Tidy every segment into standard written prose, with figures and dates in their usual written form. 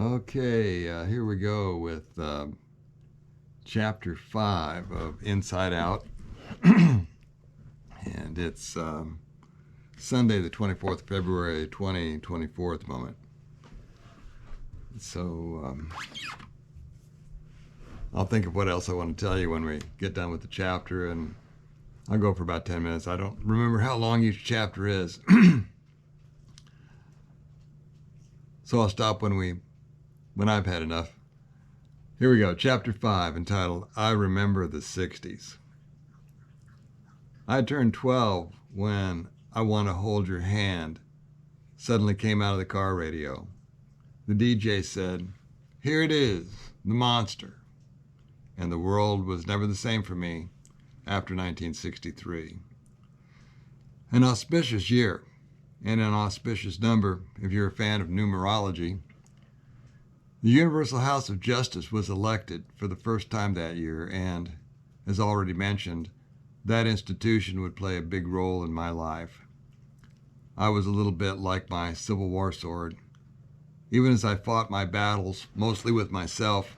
Okay, here we go with chapter 5 of Inside Out. And it's Sunday, the 24th of February, 2024 at the moment. So I'll think of what else I want to tell you when we get done with the chapter, and I'll go for about 10 minutes. I don't remember how long each chapter is. So I'll stop when I've had enough. Here we go, chapter 5, entitled, I Remember the 60s. I turned 12 when I Want to Hold Your Hand suddenly came out of the car radio. The DJ said, "Here it is, the monster." And the world was never the same for me after 1963. An auspicious year, and an auspicious number if you're a fan of numerology. The Universal House of Justice was elected for the first time that year, and, as already mentioned, that institution would play a big role in my life. I was a little bit like my Civil War sword. Even as I fought my battles, mostly with myself,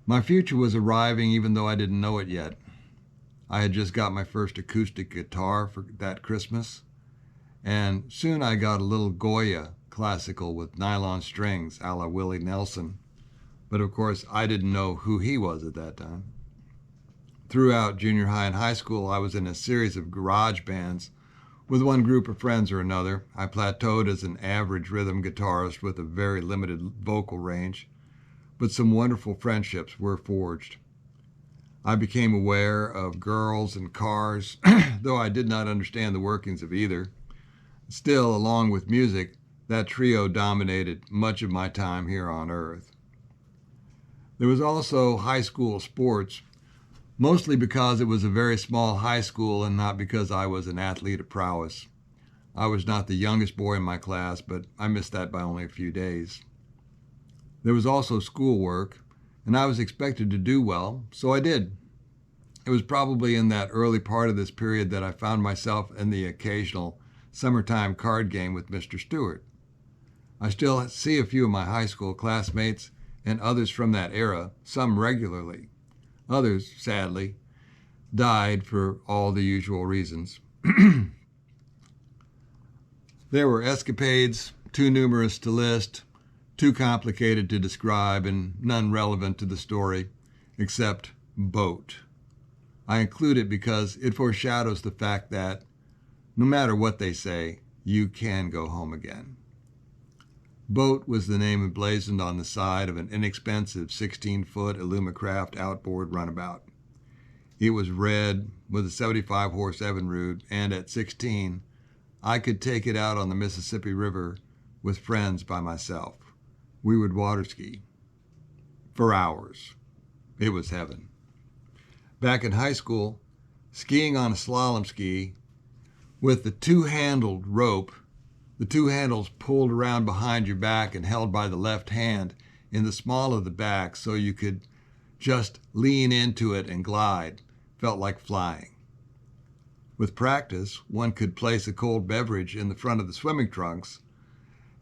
my future was arriving even though I didn't know it yet. I had just got my first acoustic guitar for that Christmas, and soon I got a little Goya classical with nylon strings a la Willie Nelson. But of course, I didn't know who he was at that time. Throughout junior high and high school, I was in a series of garage bands with one group of friends or another. I plateaued as an average rhythm guitarist with a very limited vocal range, but some wonderful friendships were forged. I became aware of girls and cars, though I did not understand the workings of either. Still, along with music, that trio dominated much of my time here on Earth. There was also high school sports, mostly because it was a very small high school and not because I was an athlete of prowess. I was not the youngest boy in my class, but I missed that by only a few days. There was also schoolwork, and I was expected to do well, so I did. It was probably in that early part of this period that I found myself in the occasional summertime card game with Mr. Stewart. I still see a few of my high school classmates and others from that era, some regularly. Others, sadly, died for all the usual reasons. There were escapades, too numerous to list, too complicated to describe, and none relevant to the story, except boat. I include it because it foreshadows the fact that, no matter what they say, you can go home again. Boat was the name emblazoned on the side of an inexpensive 16-foot Illumicraft outboard runabout. It was red with a 75-horse Evinrude, and at 16, I could take it out on the Mississippi River with friends by myself. We would water ski for hours. It was heaven. Back in high school, skiing on a slalom ski with the two-handled rope, the two handles pulled around behind your back and held by the left hand in the small of the back so you could just lean into it and glide, felt like flying. With practice, one could place a cold beverage in the front of the swimming trunks,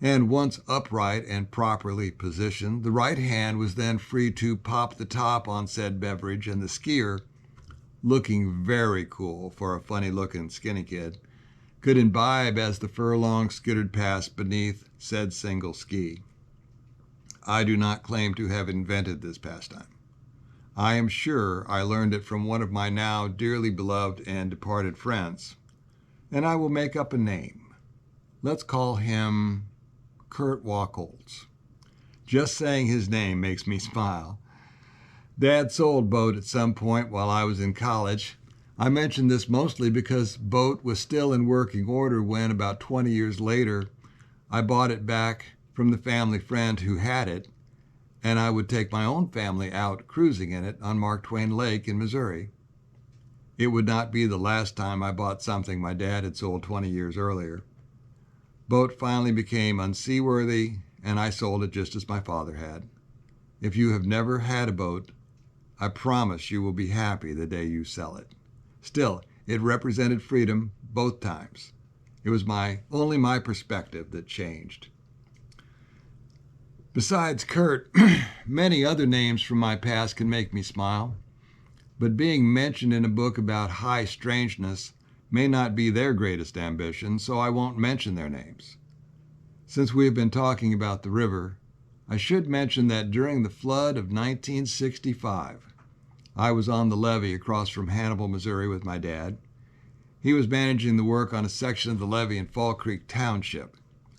and once upright and properly positioned, the right hand was then free to pop the top on said beverage, and the skier, looking very cool for a funny-looking skinny kid, could imbibe as the furlong skittered past beneath said single ski. I do not claim to have invented this pastime. I am sure I learned it from one of my now dearly beloved and departed friends, and I will make up a name. Let's call him Kurt Wachholz. Just saying his name makes me smile. Dad sold Boat at some point while I was in college. I mention this mostly because Boat was still in working order when, about 20 years later, I bought it back from the family friend who had it, and I would take my own family out cruising in it on Mark Twain Lake in Missouri. It would not be the last time I bought something my dad had sold 20 years earlier. Boat finally became unseaworthy, and I sold it just as my father had. If you have never had a boat, I promise you will be happy the day you sell it. Still, it represented freedom both times. It was only my perspective that changed. Besides Kurt, many other names from my past can make me smile, but being mentioned in a book about high strangeness may not be their greatest ambition, so I won't mention their names. Since we have been talking about the river, I should mention that during the flood of 1965, I was on the levee across from Hannibal, Missouri with my dad. He was managing the work on a section of the levee in Fall Creek Township,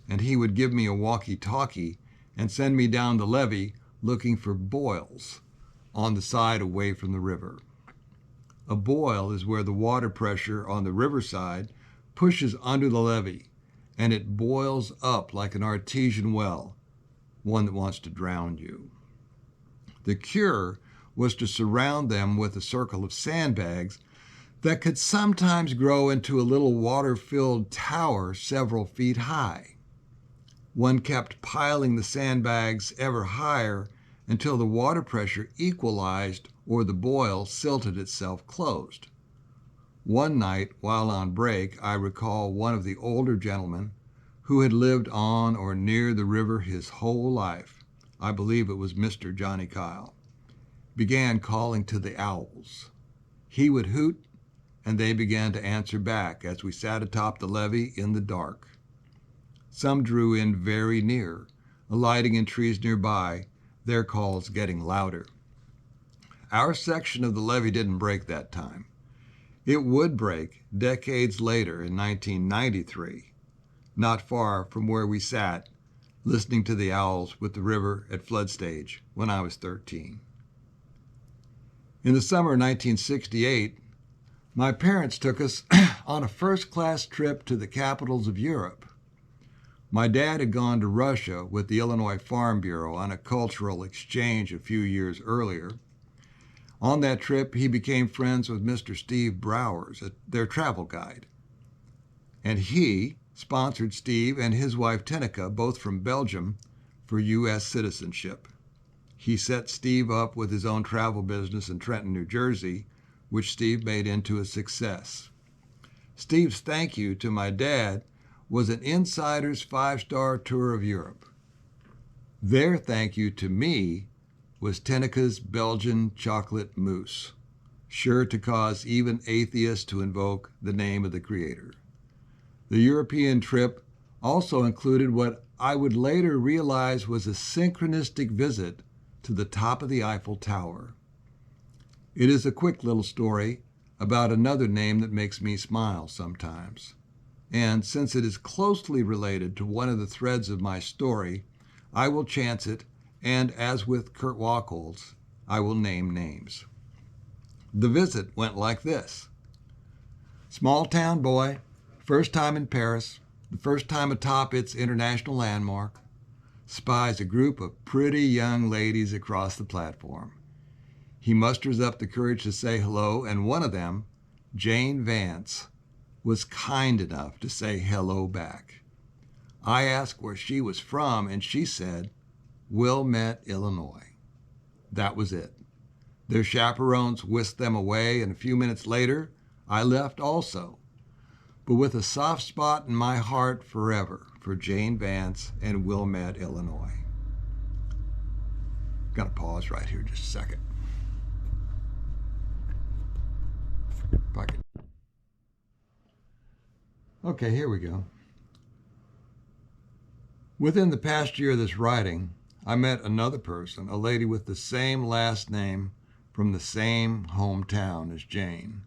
and he would give me a walkie-talkie and send me down the levee looking for boils on the side away from the river. A boil is where the water pressure on the riverside pushes under the levee, and it boils up like an artesian well, one that wants to drown you. The cure was to surround them with a circle of sandbags that could sometimes grow into a little water-filled tower several feet high. One kept piling the sandbags ever higher until the water pressure equalized or the boil silted itself closed. One night, while on break, I recall one of the older gentlemen who had lived on or near the river his whole life, I believe it was Mr. Johnny Kyle, began calling to the owls. He would hoot, and they began to answer back as we sat atop the levee in the dark. Some drew in very near, alighting in trees nearby, their calls getting louder. Our section of the levee didn't break that time. It would break decades later in 1993, not far from where we sat, listening to the owls with the river at flood stage when I was 13. In the summer of 1968, my parents took us on a first-class trip to the capitals of Europe. My dad had gone to Russia with the Illinois Farm Bureau on a cultural exchange a few years earlier. On that trip, he became friends with Mr. Steve Browers, their travel guide. And he sponsored Steve and his wife Tenica, both from Belgium, for U.S. citizenship. He set Steve up with his own travel business in Trenton, New Jersey, which Steve made into a success. Steve's thank you to my dad was an insider's 5-star tour of Europe. Their thank you to me was Tenica's Belgian chocolate mousse, sure to cause even atheists to invoke the name of the Creator. The European trip also included what I would later realize was a synchronistic visit to the top of the Eiffel Tower. It is a quick little story about another name that makes me smile sometimes. And since it is closely related to one of the threads of my story, I will chance it, and as with Kurt Wacholz, I will name names. The visit went like this. Small town boy, first time in Paris, the first time atop its international landmark, spies a group of pretty young ladies across the platform. He musters up the courage to say hello, and one of them, Jane Vance, was kind enough to say hello back. I asked where she was from, and she said, Wilmette, Illinois. That was it. Their chaperones whisked them away, and a few minutes later, I left also, but with a soft spot in my heart forever for Jane Vance and Wilmette, Illinois. Got to pause right here just a second. If I can. Okay, here we go. Within the past year of this writing, I met another person, a lady with the same last name from the same hometown as Jane.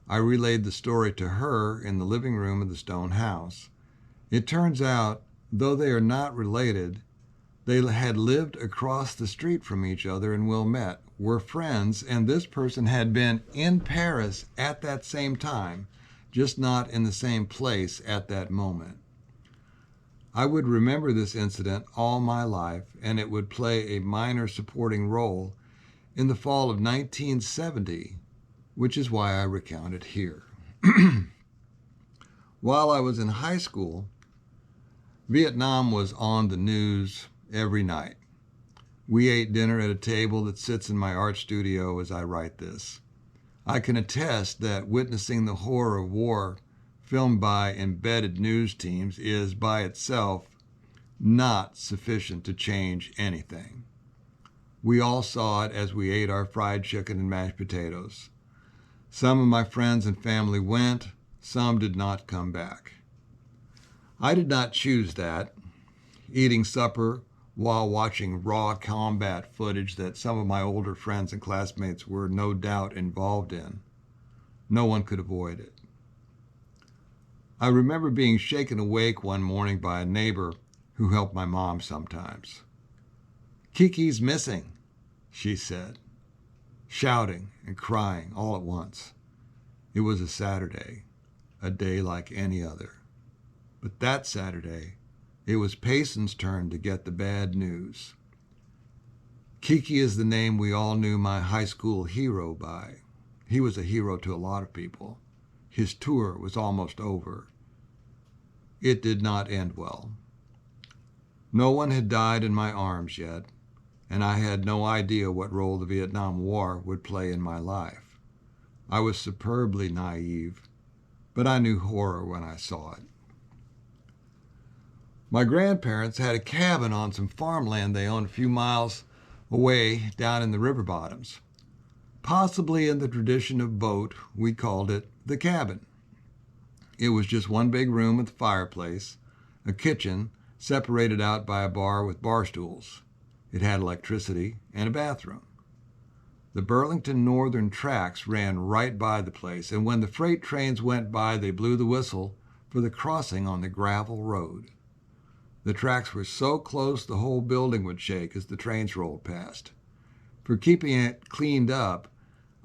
I relayed the story to her in the living room of the stone house. It turns out, though they are not related, they had lived across the street from each other in Wilmette, were friends, and this person had been in Paris at that same time, just not in the same place at that moment. I would remember this incident all my life, and it would play a minor supporting role in the fall of 1970, which is why I recount it here. While I was in high school, Vietnam was on the news every night. We ate dinner at a table that sits in my art studio as I write this. I can attest that witnessing the horror of war filmed by embedded news teams is, by itself, not sufficient to change anything. We all saw it as we ate our fried chicken and mashed potatoes. Some of my friends and family went, some did not come back. I did not choose that. Eating supper while watching raw combat footage that some of my older friends and classmates were no doubt involved in. No one could avoid it. I remember being shaken awake one morning by a neighbor who helped my mom sometimes. "Kiki's missing," she said, shouting and crying all at once. It was a Saturday, a day like any other. But that Saturday, it was Payson's turn to get the bad news. Kiki is the name we all knew my high school hero by. He was a hero to a lot of people. His tour was almost over. It did not end well. No one had died in my arms yet, and I had no idea what role the Vietnam War would play in my life. I was superbly naive, but I knew horror when I saw it. My grandparents had a cabin on some farmland they owned a few miles away down in the river bottoms. Possibly in the tradition of boat, we called it the cabin. It was just one big room with a fireplace, a kitchen separated out by a bar with bar stools. It had electricity and a bathroom. The Burlington Northern tracks ran right by the place, and when the freight trains went by, they blew the whistle for the crossing on the gravel road. The tracks were so close the whole building would shake as the trains rolled past. For keeping it cleaned up,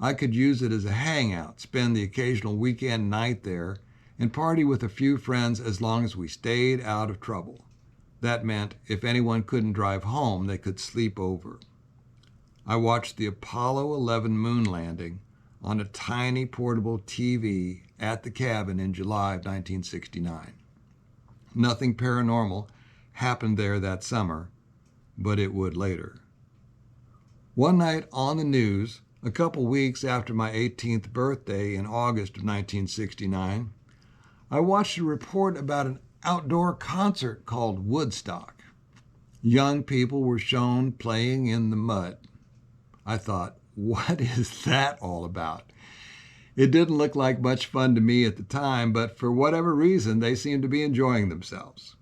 I could use it as a hangout, spend the occasional weekend night there, and party with a few friends as long as we stayed out of trouble. That meant if anyone couldn't drive home, they could sleep over. I watched the Apollo 11 moon landing on a tiny portable TV at the cabin in July of 1969. Nothing paranormal happened there that summer, but it would later. One night on the news, a couple weeks after my 18th birthday in August of 1969, I watched a report about an outdoor concert called Woodstock. Young people were shown playing in the mud. I thought, what is that all about? It didn't look like much fun to me at the time, but for whatever reason, they seemed to be enjoying themselves.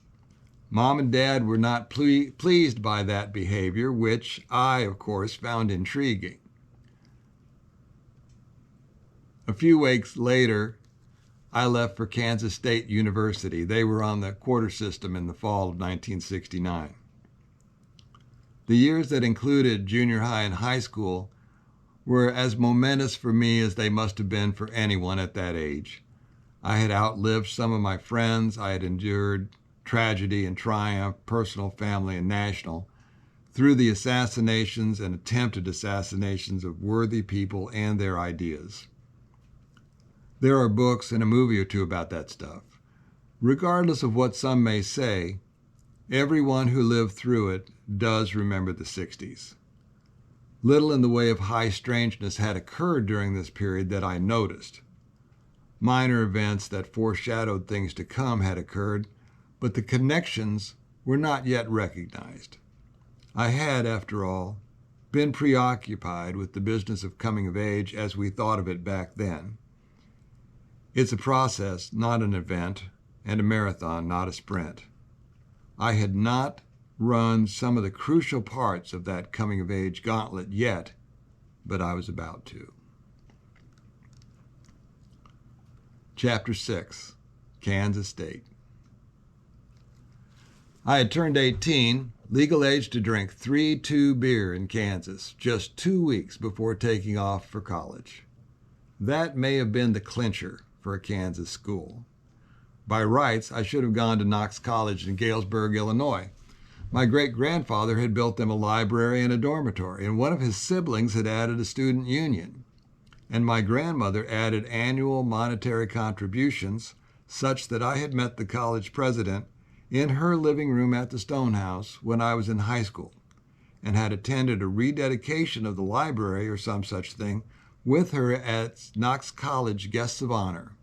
Mom and Dad were not pleased by that behavior, which I, of course, found intriguing. A few weeks later, I left for Kansas State University. They were on the quarter system in the fall of 1969. The years that included junior high and high school were as momentous for me as they must have been for anyone at that age. I had outlived some of my friends. I had endured tragedy and triumph, personal, family, and national, through the assassinations and attempted assassinations of worthy people and their ideas. There are books and a movie or two about that stuff. Regardless of what some may say, everyone who lived through it does remember the 60s. Little in the way of high strangeness had occurred during this period that I noticed. Minor events that foreshadowed things to come had occurred, but the connections were not yet recognized. I had, after all, been preoccupied with the business of coming of age as we thought of it back then. It's a process, not an event, and a marathon, not a sprint. I had not run some of the crucial parts of that coming of age gauntlet yet, but I was about to. Chapter 6, Kansas State. I had turned 18, legal age to drink 3-2 beer in Kansas, just 2 weeks before taking off for college. That may have been the clincher for a Kansas school. By rights, I should have gone to Knox College in Galesburg, Illinois. My great-grandfather had built them a library and a dormitory, and one of his siblings had added a student union. And my grandmother added annual monetary contributions such that I had met the college president in her living room at the Stone House when I was in high school, and had attended a rededication of the library or some such thing with her at Knox College Guests of Honor.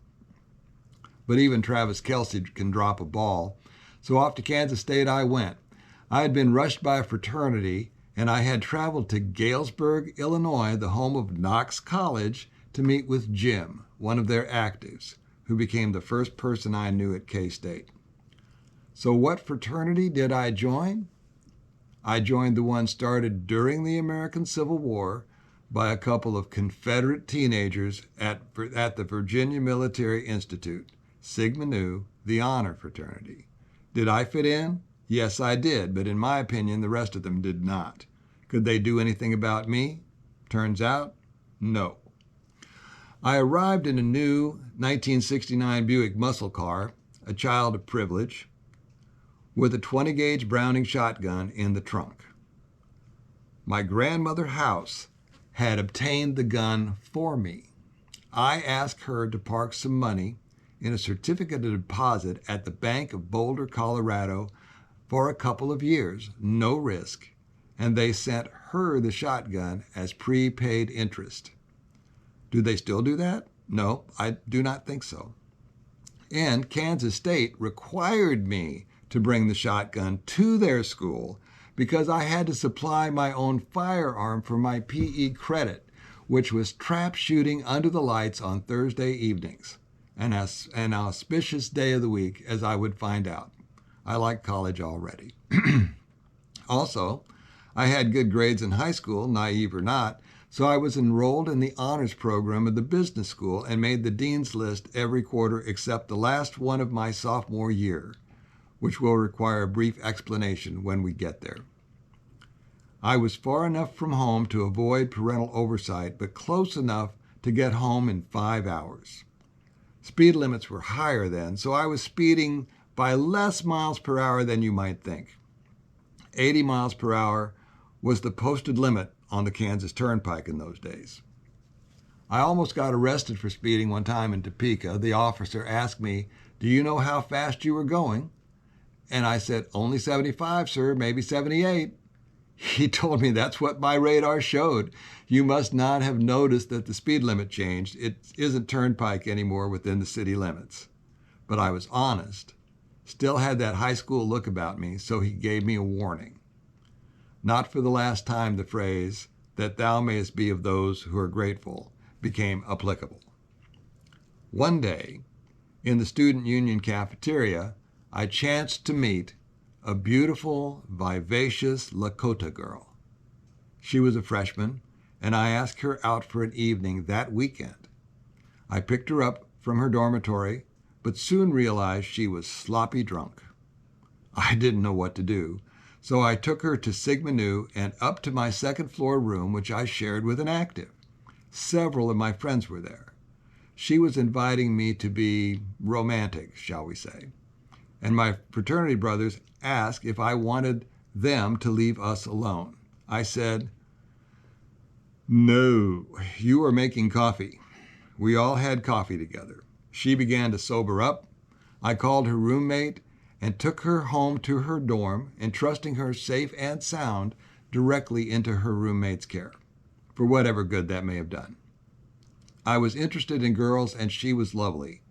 But even Travis Kelce can drop a ball, So off to Kansas State I went. I had been rushed by a fraternity, and I had traveled to Galesburg, Illinois, the home of Knox College, to meet with Jim, one of their actives, who became the first person I knew at K-State. So what fraternity did I join? I joined the one started during the American Civil War by a couple of Confederate teenagers at the Virginia Military Institute, Sigma Nu, the Honor Fraternity. Did I fit in? Yes, I did, but in my opinion, the rest of them did not. Could they do anything about me? Turns out, no. I arrived in a new 1969 Buick muscle car, a child of privilege, with a 20-gauge Browning shotgun in the trunk. My grandmother's house had obtained the gun for me. I asked her to park some money in a certificate of deposit at the Bank of Boulder, Colorado for a couple of years, no risk, and they sent her the shotgun as prepaid interest. Do they still do that? No, I do not think so. And Kansas State required me to bring the shotgun to their school because I had to supply my own firearm for my PE credit, which was trap shooting under the lights on Thursday evenings, an auspicious day of the week, as I would find out. I like college already. Also, I had good grades in high school, naive or not, so I was enrolled in the honors program of the business school and made the dean's list every quarter except the last one of my sophomore year, which will require a brief explanation when we get there. I was far enough from home to avoid parental oversight, but close enough to get home in 5 hours. Speed limits were higher then, so I was speeding by less miles per hour than you might think. 80 miles per hour was the posted limit on the Kansas Turnpike in those days. I almost got arrested for speeding one time in Topeka. The officer asked me, "Do you know how fast you were going?" And I said, "Only 75, sir, maybe 78. He told me that's what my radar showed. You must not have noticed that the speed limit changed. It isn't Turnpike anymore within the city limits. But I was honest. Still had that high school look about me, so he gave me a warning. Not for the last time the phrase, "that thou mayest be of those who are grateful," became applicable. One day, in the student union cafeteria, I chanced to meet a beautiful, vivacious Lakota girl. She was a freshman, and I asked her out for an evening that weekend. I picked her up from her dormitory, but soon realized she was sloppy drunk. I didn't know what to do, so I took her to Sigma Nu and up to my second-floor room, which I shared with an active. Several of my friends were there. She was inviting me to be romantic, shall we say, and my fraternity brothers asked if I wanted them to leave us alone. I said, "No, you are making coffee." We all had coffee together. She began to sober up. I called her roommate and took her home to her dorm, entrusting her safe and sound directly into her roommate's care, for whatever good that may have done. I was interested in girls, and she was lovely,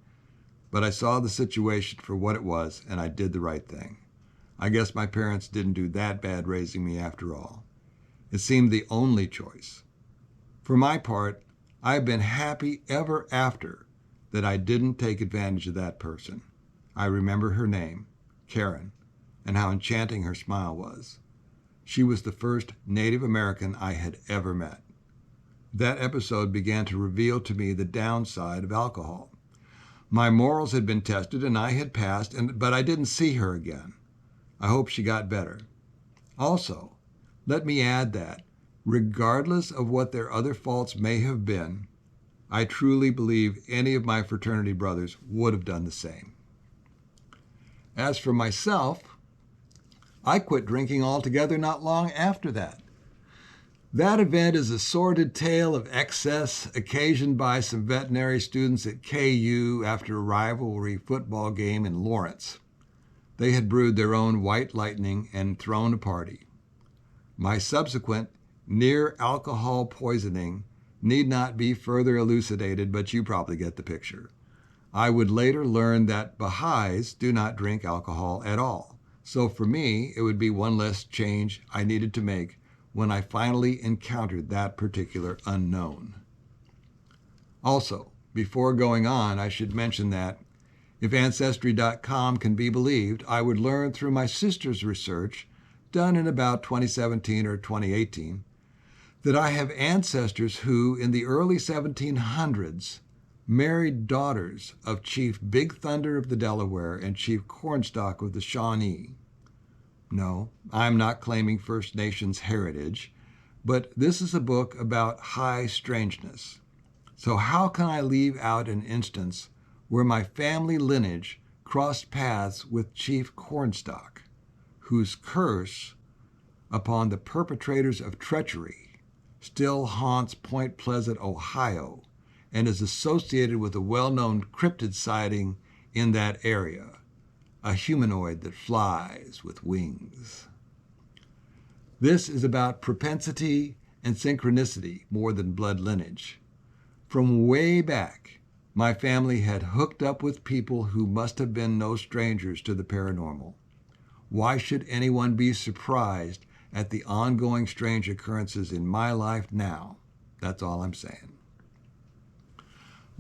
but I saw the situation for what it was, and I did the right thing. I guess my parents didn't do that bad raising me after all. It seemed the only choice. For my part, I've been happy ever after that I didn't take advantage of that person. I remember her name, Karen, and how enchanting her smile was. She was the first Native American I had ever met. That episode began to reveal to me the downside of alcohol. My morals had been tested and I had passed, but I didn't see her again. I hope she got better. Also, let me add that, regardless of what their other faults may have been, I truly believe any of my fraternity brothers would have done the same. As for myself, I quit drinking altogether not long after that. That event is a sordid tale of excess occasioned by some veterinary students at KU after a rivalry football game in Lawrence. They had brewed their own white lightning and thrown a party. My subsequent near alcohol poisoning need not be further elucidated, but you probably get the picture. I would later learn that Baha'is do not drink alcohol at all. So for me, it would be one less change I needed to make when I finally encountered that particular unknown. Also, before going on, I should mention that if Ancestry.com can be believed, I would learn through my sister's research, done in about 2017 or 2018, that I have ancestors who, in the early 1700s, married daughters of Chief Big Thunder of the Delaware and Chief Cornstalk of the Shawnee. No, I'm not claiming First Nations heritage, but this is a book about high strangeness. So how can I leave out an instance where my family lineage crossed paths with Chief Cornstalk, whose curse upon the perpetrators of treachery still haunts Point Pleasant, Ohio, and is associated with a well-known cryptid sighting in that area, a humanoid that flies with wings. This is about propensity and synchronicity more than blood lineage. From way back, my family had hooked up with people who must have been no strangers to the paranormal. Why should anyone be surprised at the ongoing strange occurrences in my life now? That's all I'm saying.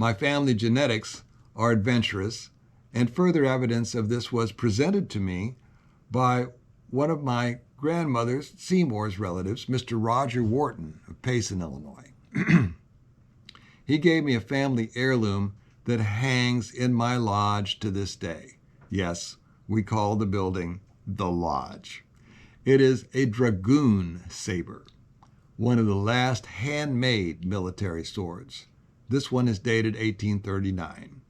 My family genetics are adventurous, and further evidence of this was presented to me by one of my grandmother's, Seymour's relatives, Mr. Roger Wharton of Payson, Illinois. He gave me a family heirloom that hangs in my lodge to this day. Yes, we call the building the Lodge. It is a dragoon saber, one of the last handmade military swords. This one is dated 1839.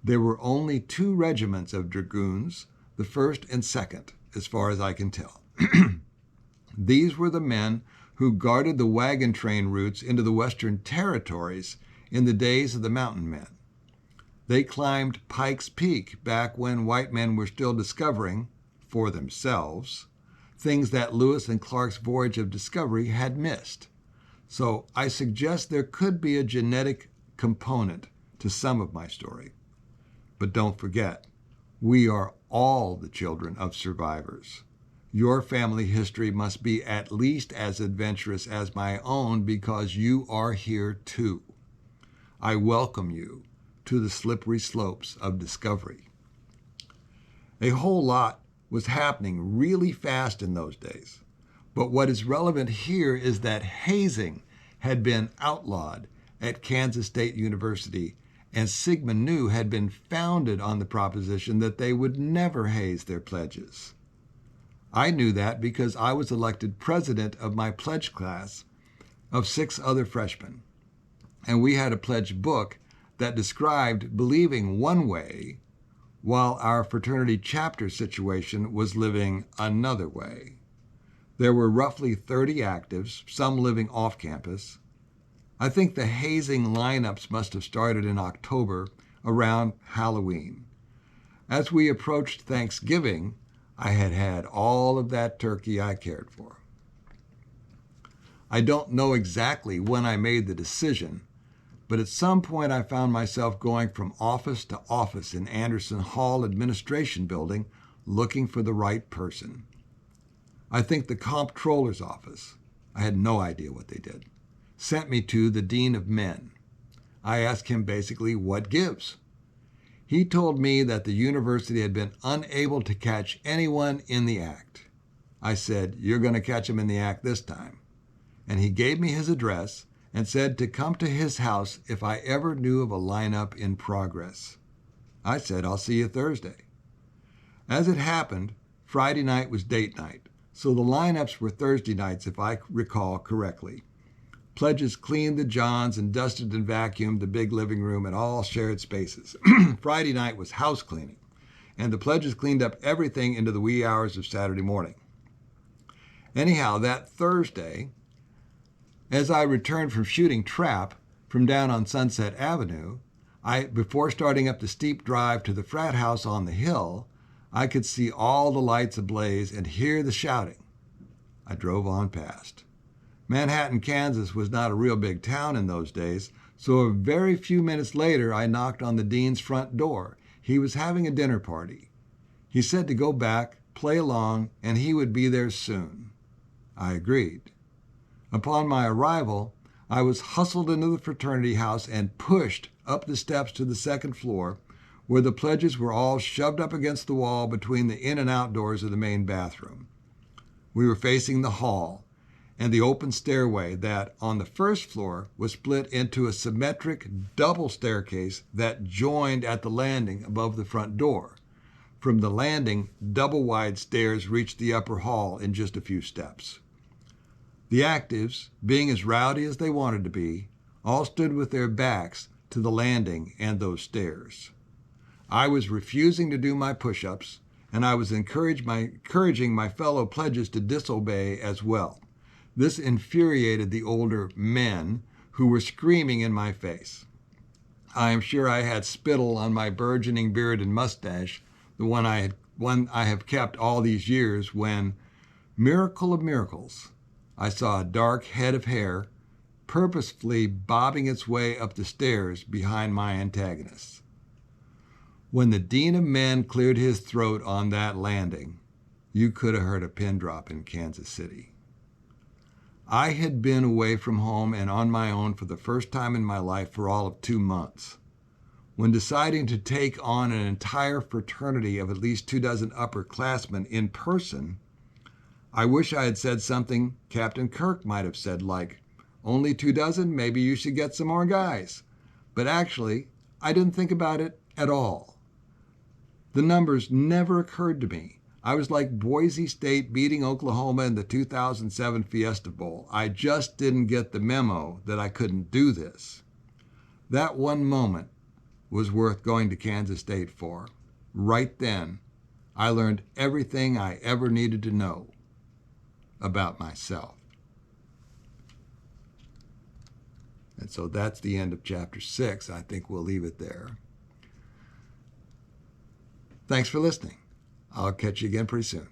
There were only 2 regiments of dragoons, the 1st and 2nd, as far as I can tell. These were the men who guarded the wagon train routes into the Western Territories in the days of the mountain men. They climbed Pike's Peak back when white men were still discovering, for themselves, things that Lewis and Clark's voyage of discovery had missed. So I suggest there could be a genetic component to some of my story. But don't forget, we are all the children of survivors. Your family history must be at least as adventurous as my own because you are here too. I welcome you to the slippery slopes of discovery. A whole lot was happening really fast in those days. But what is relevant here is that hazing had been outlawed at Kansas State University, and Sigma Nu had been founded on the proposition that they would never haze their pledges. I knew that because I was elected president of my pledge class of 6 other freshmen, and we had a pledge book that described believing one way while our fraternity chapter situation was living another way. There were roughly 30 actives, some living off campus. I think the hazing lineups must have started in October around Halloween. As we approached Thanksgiving, I had had all of that turkey I cared for. I don't know exactly when I made the decision, but at some point I found myself going from office to office in Anderson Hall Administration Building looking for the right person. I think the comptroller's office, I had no idea what they did, sent me to the Dean of Men. I asked him basically what gives. He told me that the university had been unable to catch anyone in the act. I said, "You're going to catch him in the act this time." And he gave me his address and said to come to his house if I ever knew of a lineup in progress. I said, "I'll see you Thursday." As it happened, Friday night was date night, so the lineups were Thursday nights if I recall correctly. Pledges cleaned the johns and dusted and vacuumed the big living room and all shared spaces. Friday night was house cleaning, and the pledges cleaned up everything into the wee hours of Saturday morning. Anyhow, that Thursday, as I returned from shooting trap from down on Sunset Avenue, before starting up the steep drive to the frat house on the hill, I could see all the lights ablaze and hear the shouting. I drove on past. Manhattan, Kansas was not a real big town in those days, So a very few minutes later, I knocked on the dean's front door. He was having a dinner party. He said to go back, play along, and he would be there soon. I agreed. Upon my arrival, I was hustled into the fraternity house and pushed up the steps to the second floor, where the pledges were all shoved up against the wall between the in and out doors of the main bathroom. We were facing the hall and the open stairway that, on the first floor, was split into a symmetric double staircase that joined at the landing above the front door. From the landing, double-wide stairs reached the upper hall in just a few steps. The actives, being as rowdy as they wanted to be, all stood with their backs to the landing and those stairs. I was refusing to do my push-ups, and I was encouraging my fellow pledges to disobey as well. This infuriated the older men who were screaming in my face. I am sure I had spittle on my burgeoning beard and mustache, the one I have kept all these years, when, miracle of miracles, I saw a dark head of hair purposefully bobbing its way up the stairs behind my antagonists. When the Dean of Men cleared his throat on that landing, you could have heard a pin drop in Kansas City. I had been away from home and on my own for the first time in my life for all of 2 months. When deciding to take on an entire fraternity of at least 24 upperclassmen in person, I wish I had said something Captain Kirk might have said, like, "Only 24, maybe you should get some more guys." But actually, I didn't think about it at all. The numbers never occurred to me. I was like Boise State beating Oklahoma in the 2007 Fiesta Bowl. I just didn't get the memo that I couldn't do this. That one moment was worth going to Kansas State for. Right then, I learned everything I ever needed to know about myself. And so that's the end of chapter 6. I think we'll leave it there. Thanks for listening. I'll catch you again pretty soon.